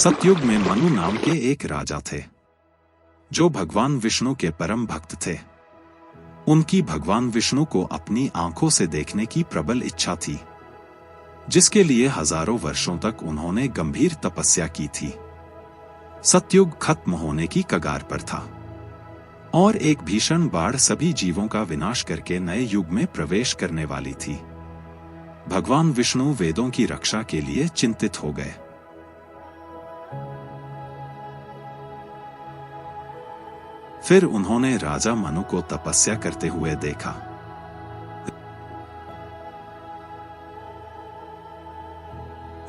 सतयुग में मनु नाम के एक राजा थे जो भगवान विष्णु के परम भक्त थे। उनकी भगवान विष्णु को अपनी आंखों से देखने की प्रबल इच्छा थी, जिसके लिए हजारों वर्षों तक उन्होंने गंभीर तपस्या की थी। सतयुग खत्म होने की कगार पर था और एक भीषण बाढ़ सभी जीवों का विनाश करके नए युग में प्रवेश करने वाली थी। भगवान विष्णु वेदों की रक्षा के लिए चिंतित हो गए। फिर उन्होंने राजा मनु को तपस्या करते हुए देखा।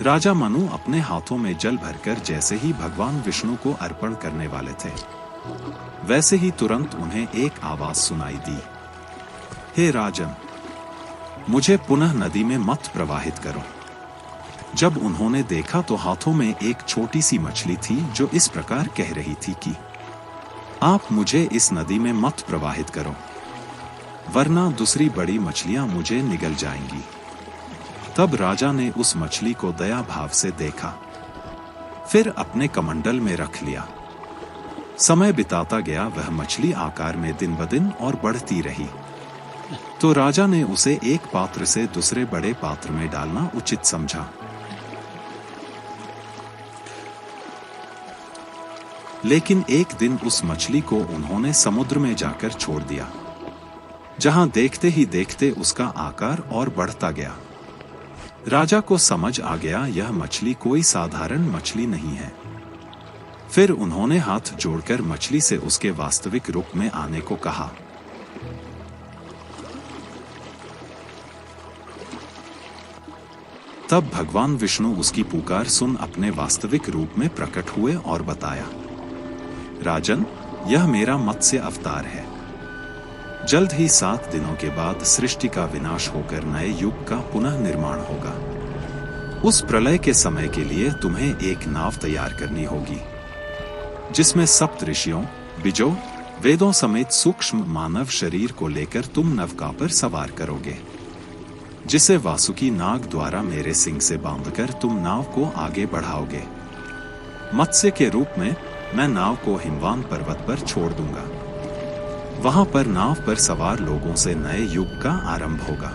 राजा मनु अपने हाथों में जल भरकर जैसे ही भगवान विष्णु को अर्पण करने वाले थे, वैसे ही तुरंत उन्हें एक आवाज सुनाई दी, हे राजन, मुझे पुनः नदी में मत प्रवाहित करो। जब उन्होंने देखा तो हाथों में एक छोटी सी मछली थी जो इस प्रकार कह रही थी कि आप मुझे इस नदी में मत प्रवाहित करो, वरना दूसरी बड़ी मछलियां मुझे निगल जाएंगी। तब राजा ने उस मछली को दया भाव से देखा, फिर अपने कमंडल में रख लिया। समय बिताता गया, वह मछली आकार में दिन ब दिन और बढ़ती रही। तो राजा ने उसे एक पात्र से दूसरे बड़े पात्र में डालना उचित समझा। लेकिन एक दिन उस मछली को उन्होंने समुद्र में जाकर छोड़ दिया, जहां देखते ही देखते उसका आकार और बढ़ता गया। राजा को समझ आ गया यह मछली कोई साधारण मछली नहीं है। फिर उन्होंने हाथ जोड़कर मछली से उसके वास्तविक रूप में आने को कहा। तब भगवान विष्णु उसकी पुकार सुन अपने वास्तविक रूप में प्रकट हुए और बताया, राजन, यह मेरा मत्स्य अवतार है। जल्द ही 7 दिनों के बाद सृष्टि का विनाश होकर नए युग का पुनः निर्माण होगा। उस प्रलय के समय के लिए तुम्हें एक नाव तैयार करनी होगी, जिसमें सप्त ऋषियों, बीजों, वेदों समेत सूक्ष्म मानव शरीर को लेकर तुम नौका पर सवार करोगे, जिसे वासुकी नाग द्वारा मेरे सिंग से बांधकर तुम नाव को आगे बढ़ाओगे। मत्स्य के रूप में मैं नाव को हिमवान पर्वत पर छोड़ दूंगा। वहां पर नाव पर सवार लोगों से नए युग का आरंभ होगा।